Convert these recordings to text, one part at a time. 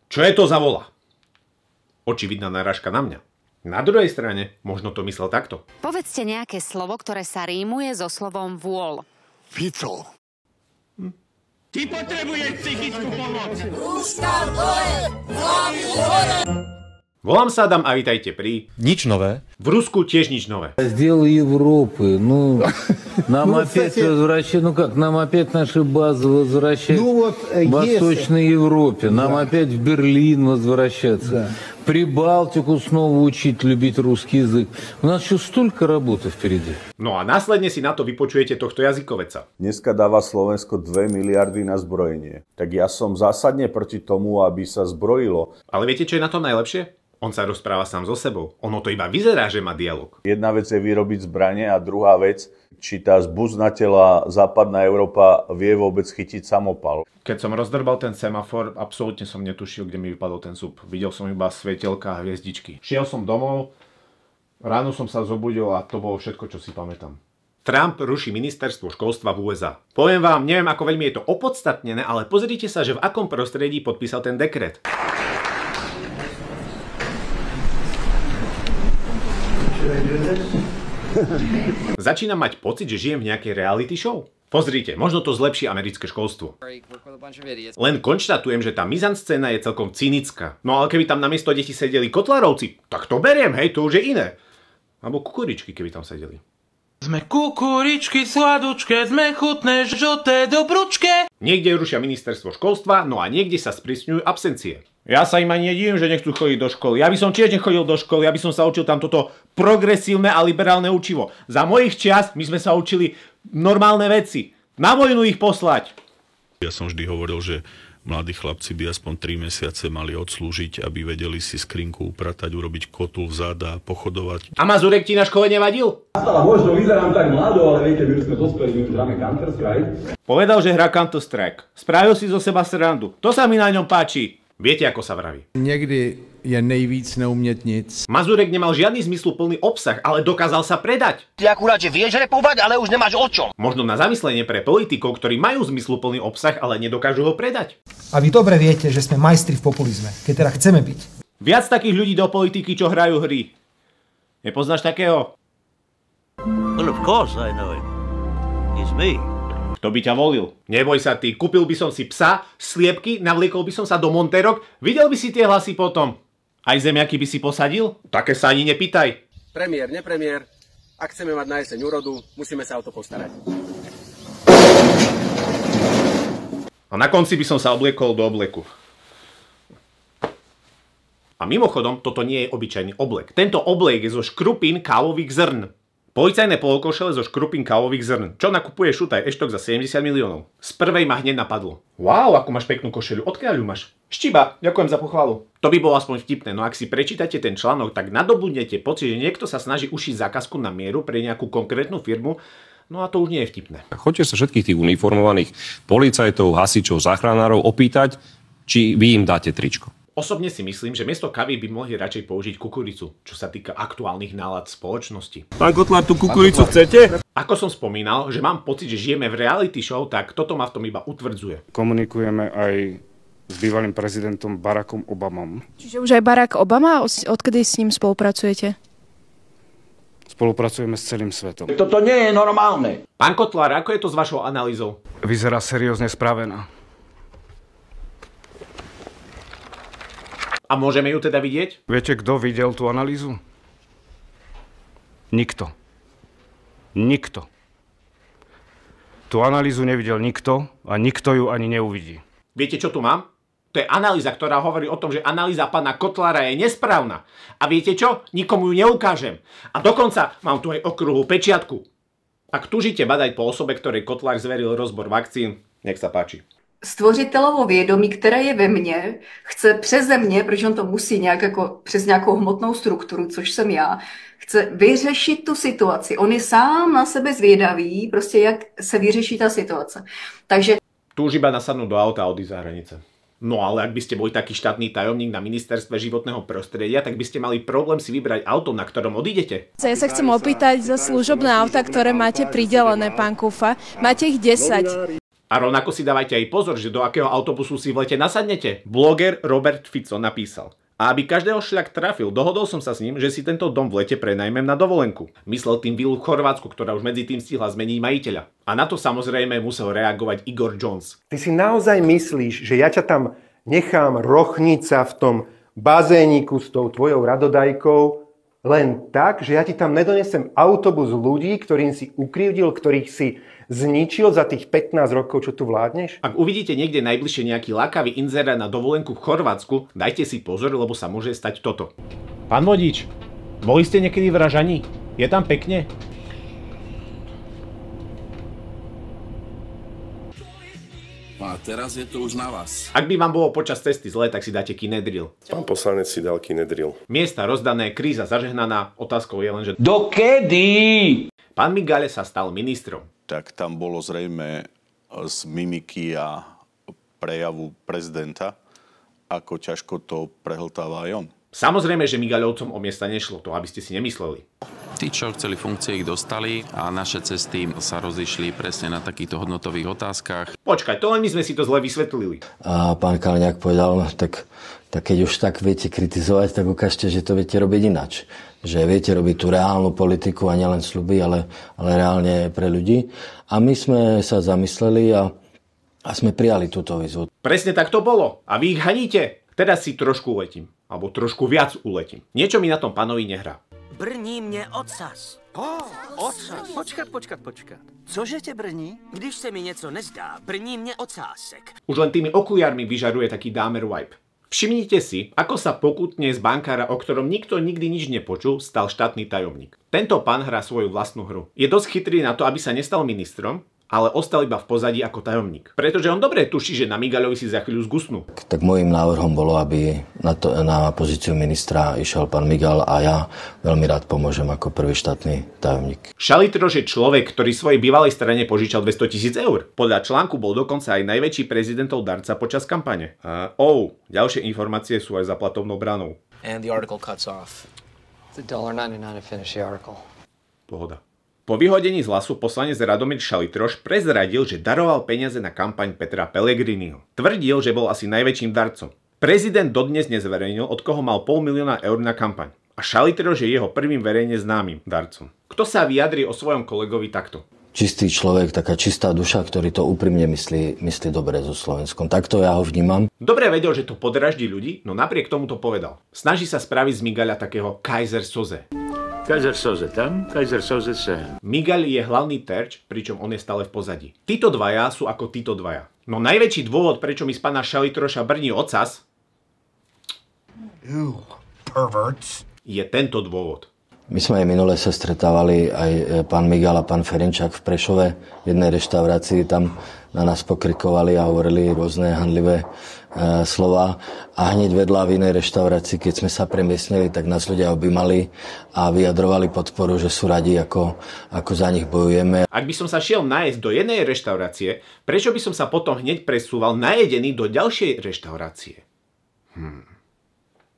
Čo je to za vola? Očividná narážka na mňa. Na druhej strane, možno to myslel takto. Povedzte nejaké slovo, ktoré sa rímuje so slovom vôľ. Fico. Ty potrebuješ psychickú pomoc. Volám sa Adam a vítajte pri... Nič nové. V Rusku tiež nič nové. Раздел Европы, нам опять возвращать, нам опять наши базы возвращать в Восточной Европе, нам опять в Берлин возвращаться, Прибалтику снова учить любить русский язык. У нас еще столько работы впереди. No a následne si na to vypočujete tohto jazykoveca. Dneska dáva Slovensko 2 miliardy na zbrojenie. Tak ja som zásadne proti tomu, aby sa zbrojilo. Ale viete, čo je na tom najlepšie? On sa rozpráva sám so sebou. Ono to iba vyzerá, že má dialog. Jedna vec je vyrobiť zbranie a druhá vec, či tá zbuznateľa západná Európa vie vôbec chytiť samopal. Keď som rozdrbal ten semafor, absolútne som netušil, kde mi vypadol ten sub. Videl som iba svetelka a hviezdičky. Šiel som domov, ráno som sa zobudil a to bolo všetko, čo si pamätám. Trump ruší ministerstvo školstva v USA. Poviem vám, neviem ako veľmi je to opodstatnené, ale pozrite sa, že v akom prostredí podpísal ten dekret. Začínam mať pocit, že žijem v nejakej reality show. Pozrite, možno to zlepší americké školstvo. Len konštatujem, že tá mizanscéna je celkom cynická. No ale keby tam namiesto detí sedeli kotlárovci, tak to beriem, hej, to už je iné. Alebo kukuričky, keby tam sedeli. Sme kukuričky sladučké, sme chutné, žlté, dobručké. Niekde rušia ministerstvo školstva, no a niekde sa sprísňujú absencie. Ja sa im ani nedivím, že nechcú chodiť do školy. Ja by som tiež nechodil do školy, ja by som sa učil tam toto progresívne a liberálne učivo. Za mojich čias my sme sa učili normálne veci. Na vojnu ich poslať. Ja som vždy hovoril, že mladí chlapci by aspoň 3 mesiace mali odslúžiť, aby vedeli si skrinku upratať, urobiť kotul vzad a pochodovať. A Mazurek ti na škole nevadil? Možno vyzerám tak mlado, ale viete, my už sme dospeli, my už hráme Counter-Strike. Povedal, že hrá Counter-Strike. Spravil si zo seba srandu. To sa mi na ňom páči. Viete, ako sa vraví. Niekdy je nejvíc neumět nic. Mazurek nemal žiadny zmysluplný obsah, ale dokázal sa predať. Ty akurát, že vieš repovať, ale už nemáš o čom. Možno na zamyslenie pre politikov, ktorí majú zmysluplný obsah, ale nedokážu ho predať. A vy dobre viete, že sme majstri v populizme, keď teda chceme byť. Viac takých ľudí do politiky, čo hrajú hry. Nepoznáš takého? Well, of course I know him. He's me. Kto by ťa volil? Neboj sa ty, kúpil by som si psa, sliepky, navliekol by som sa do monterok, videl by si tie hlasy potom. Aj zemiaky by si posadil? Také sa ani nepýtaj. Premiér, nepremiér, ak chceme mať na jeseň úrodu, musíme sa o to postarať. A na konci by som sa obliekol do obleku. A mimochodom, toto nie je obyčajný oblek. Tento oblek je zo škrupín kávových zrn. Policajné polokošele zo škrupín kávových zrn. Čo nakupuje Šutaj eštok za 70 miliónov? Z prvej ma hneď napadlo. Wow, akú máš peknú košeľu. Odkiaľ ju máš? Štiba, ďakujem za pochvalu. To by bolo aspoň vtipné, no ak si prečítate ten článok, tak nadobudnete pocit, že niekto sa snaží ušiť zákazku na mieru pre nejakú konkrétnu firmu, no a to už nie je vtipné. Choďte sa všetkých tých uniformovaných policajtov, hasičov, záchranárov opýtať, či vy im dáte tričko. Osobne si myslím, že miesto kavy by mohli radšej použiť kukuricu, čo sa týka aktuálnych nálad spoločnosti. Pán Kotlár, tú kukuricu chcete? Ako som spomínal, že mám pocit, že žijeme v reality show, tak toto ma v tom iba utvrdzuje. Komunikujeme aj s bývalým prezidentom Barackom Obamom. Čiže už aj Barack Obama? Odkedy s ním spolupracujete? Spolupracujeme s celým svetom. Toto nie je normálne. Pán Kotlár, ako je to s vašou analýzou? Vyzerá seriózne spravená. A môžeme ju teda vidieť? Viete, kto videl tú analýzu? Nikto. Nikto. Tú analýzu nevidel nikto a nikto ju ani neuvidí. Viete, čo tu mám? To je analýza, ktorá hovorí o tom, že analýza pána Kotlára je nesprávna. A viete čo? Nikomu ju neukážem. A dokonca mám tu aj okrúhlu pečiatku. Ak túžite badať po osobe, ktorej Kotlár zveril rozbor vakcín, nech sa páči. Stvořitelovo vědomí, které je ve mně, chce přeze mě, protože on to musí nějak jako přes nějakou hmotnou strukturu, což jsem já, chce vyřešit tu situaci. On je sám na sebe zvědavý, prostě jak se vyřeší ta situace. Takže... Tu už iba nasadnúť do auta a odísť za hranice. No ale ak by ste boli taký štátny tajomník na ministerstve životného prostredia, tak by ste mali problém si vybrať auto, na ktorom odídete. Ja sa chcem opýtať za služobné auta, ktoré máte pridelené, pán Kufa. Máte ich 10. A rovnako si dávajte aj pozor, že do akého autobusu si v lete nasadnete. Bloger Robert Fico napísal: a aby každého šľak trafil, dohodol som sa s ním, že si tento dom v lete prenajmem na dovolenku. Myslel tým vilu v Chorvátsku, ktorá už medzi tým stihla zmeniť majiteľa. A na to samozrejme musel reagovať Igor Jones. Ty si naozaj myslíš, že ja ťa tam nechám rochniť sa v tom bazéniku s tou tvojou radodajkou len tak, že ja ti tam nedonesem autobus ľudí, ktorým si ukrivdil, ktorých si zničil za tých 15 rokov, čo tu vládneš? Ak uvidíte niekde najbližšie nejaký lákavý inzerát na dovolenku v Chorvátsku, dajte si pozor, lebo sa môže stať toto. Pán vodič, boli ste niekedy v Ražani? Je tam pekne? A teraz je to už na vás. Ak by vám bolo počas cesty zle, tak si dáte Kinedril. Pán poslanec si dal Kinedril. Miesta rozdané, kríza zažehnaná, otázkou je len, že dokedy? Pán Migaľ sa stal ministrom. Tak tam bolo zrejme z mimiky a prejavu prezidenta, ako ťažko to prehltáva aj on. Samozrejme, že Migaľovcom o miesta nešlo, to aby ste si nemysleli. Tí, čo chceli funkcie, ich dostali a naše cesty sa rozišli presne na takýchto hodnotových otázkach. Počkaj, to len my sme si to zle vysvetlili. A pán Kaliňák povedal, no, tak keď už tak viete kritizovať, tak ukážte, že to viete robiť inač. Že viete robiť tú reálnu politiku a nielen sľuby, ale reálne pre ľudí. A my sme sa zamysleli a sme prijali túto výzvu. Presne tak to bolo. A vy ich haníte. Teraz si trošku uletím. Alebo trošku viac uletím. Niečo mi na tom pánovi nehrá. Brní mě ocas. Ocas. Počkat. Cože tě brní? Když se mi něco nezdá, brní mě ocásek. Už len tými okuliarmi vyžaruje taký Dahmer vibe. Všimnite si, ako sa pokutne z bankára, o ktorom nikto nikdy nič nepočul, stal štátny tajomník. Tento pán hrá svoju vlastnú hru. Je dosť chytrý na to, aby sa nestal ministrom, ale ostal iba v pozadí ako tajomník. Pretože on dobre tuší, že na Migaľovi si za chvíľu zgusnú. Tak môjim návrhom bolo, aby na pozíciu ministra išiel pán Migaľ a ja veľmi rád pomôžem ako prvý štátny tajomník. Šalitroš je človek, ktorý svojej bývalej strane požičal 200 000 eur. Podľa článku bol dokonca aj najväčší prezidentov darca počas kampane. Ďalšie informácie sú aj za platovnou branou. And the article cuts off. It's $1.99 to finish the article. Pohoda. Po vyhodení z Hlasu poslanec Radomír Šalitroš prezradil, že daroval peniaze na kampaň Petra Pellegriniho. Tvrdil, že bol asi najväčším darcom. Prezident dodnes nezverejnil, od koho mal 500 000 eur na kampaň. A Šalitroš je jeho prvým verejne známym darcom. Kto sa vyjadrí o svojom kolegovi takto? Čistý človek, taká čistá duša, ktorý to úprimne myslí dobre so Slovenskom. Takto ja ho vnímam. Dobre vedel, že to podraždí ľudí, no napriek tomu to povedal. Snaží sa spraviť z Migaľa takého Kaiser Soze. Kaiser Soze tam, Kaiser Soze sem. Migaľ je hlavný terč, pričom on je stále v pozadí. Títo dvaja sú ako títo dvaja. No najväčší dôvod, prečo mi z pána Šalitroša brní ocas, je tento dôvod. My sme aj minule sa stretávali, aj pán Migaľ a pán Ferenčák v Prešove, v jednej reštaurácii, tam na nás pokrikovali a hovorili rôzne hanlivé slova. A hneď vedľa v inej reštaurácii, keď sme sa premiestnili, tak nás ľudia objímali a vyjadrovali podporu, že sú radi, ako za nich bojujeme. Ak by som sa šiel nájsť do jednej reštaurácie, prečo by som sa potom hneď presúval najedený do ďalšej reštaurácie?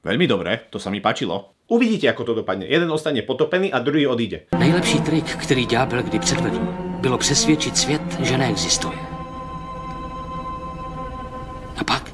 Veľmi dobre, to sa mi páčilo. Uvidíte, ako to dopadne. Jeden ostane potopený a druhý odíde. Nejlepší trik, který ďábel kdy předvedl, bylo přesvědčit svět, že neexistuje. A pak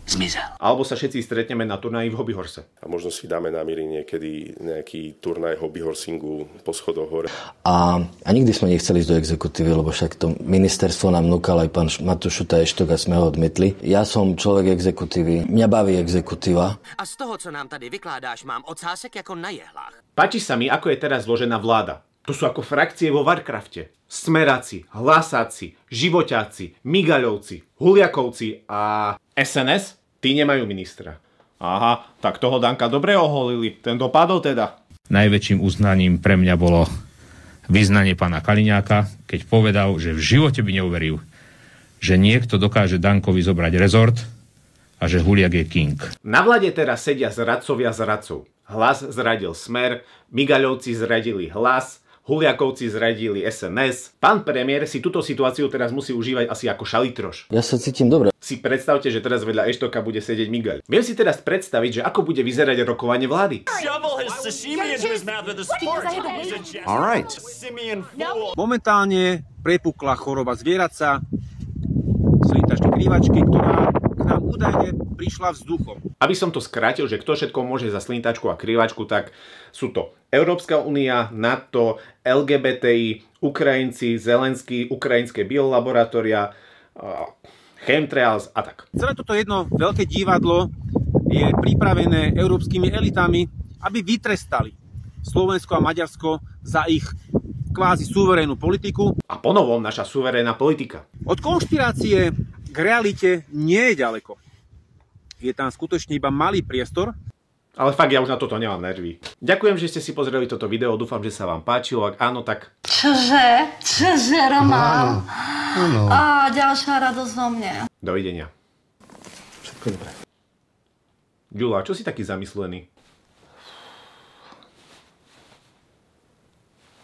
zmizel. Alebo sa všetci stretneme na turnaji v hobbyhorse. A možno si dáme na mili niekedy nejaký turnaj hobbyhorsingu po schodoch hore. A nikdy sme nechceli ísť do exekutívy, lebo však to ministerstvo nám núkal aj pán Matúš Šuta Eštok a sme ho odmietli. Ja som človek exekutívy. Mňa baví exekutíva. A z toho, co nám tady vykládáš, mám ocásek jako na jehlách. Páči sa mi, ako je teraz zložená vláda. To sú ako frakcie vo Warcrafte. Smeráci, Hlasáci, Živoťáci, Migaľovci, Huliakovci a SNS? Tí nemajú ministra. Aha, tak toho Danka dobre oholili. Ten dopadol teda. Najväčším uznaním pre mňa bolo vyznanie pána Kaliňáka, keď povedal, že v živote by neuveril, že niekto dokáže Dankovi zobrať rezort a že Huliak je king. Na vláde teraz sedia zradcovia zradcov. Hlas zradil Smer, Migaľovci zradili Hlas, Huliakovci zradili SNS. Pán premiér si túto situáciu teraz musí užívať asi ako šalitroš. Ja sa cítim dobre. Si predstavte, že teraz vedľa Eštoka bude sedieť Miguel. Viem si teraz predstaviť, že ako bude vyzerať rokovanie vlády. Momentálne prepukla choroba zvieraca, slintačky krývačky, ktorá k nám údajne prišla vzduchom. Aby som to skrátil, že kto všetko môže za slintačku a krývačku, tak sú to Európska únia, NATO, LGBTI, Ukrajinci, Zelenský, ukrajinské biolaboratória, chemtrails a tak. Celé toto jedno veľké divadlo je pripravené európskymi elitami, aby vytrestali Slovensko a Maďarsko za ich kvázi suverénnu politiku. A ponovom naša suverénna politika. Od konšpirácie k realite nie je ďaleko. Je tam skutočne iba malý priestor. Ale fakt, ja už na toto nemám nervy. Ďakujem, že ste si pozreli toto video, dúfam, že sa vám páčilo. Ak áno, tak... Čože, Roman? Áno. Á, ďalšia radosť vo mne. Dovidenia. Všetko dobré. Ďula, čo si taký zamyslený?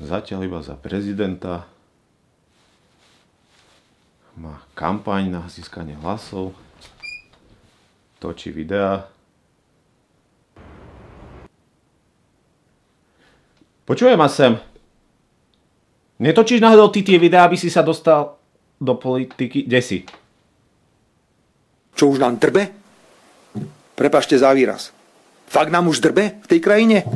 Zatiaľ iba za prezidenta. Má kampaň na získanie hlasov. Točí videá. Počujem ma sem. Netočíš náhodou ty tie videá, aby si sa dostal do politiky? Kde si? Čo už nám drbe? Prepáčte za výraz. Fakt nám už drbe v tej krajine?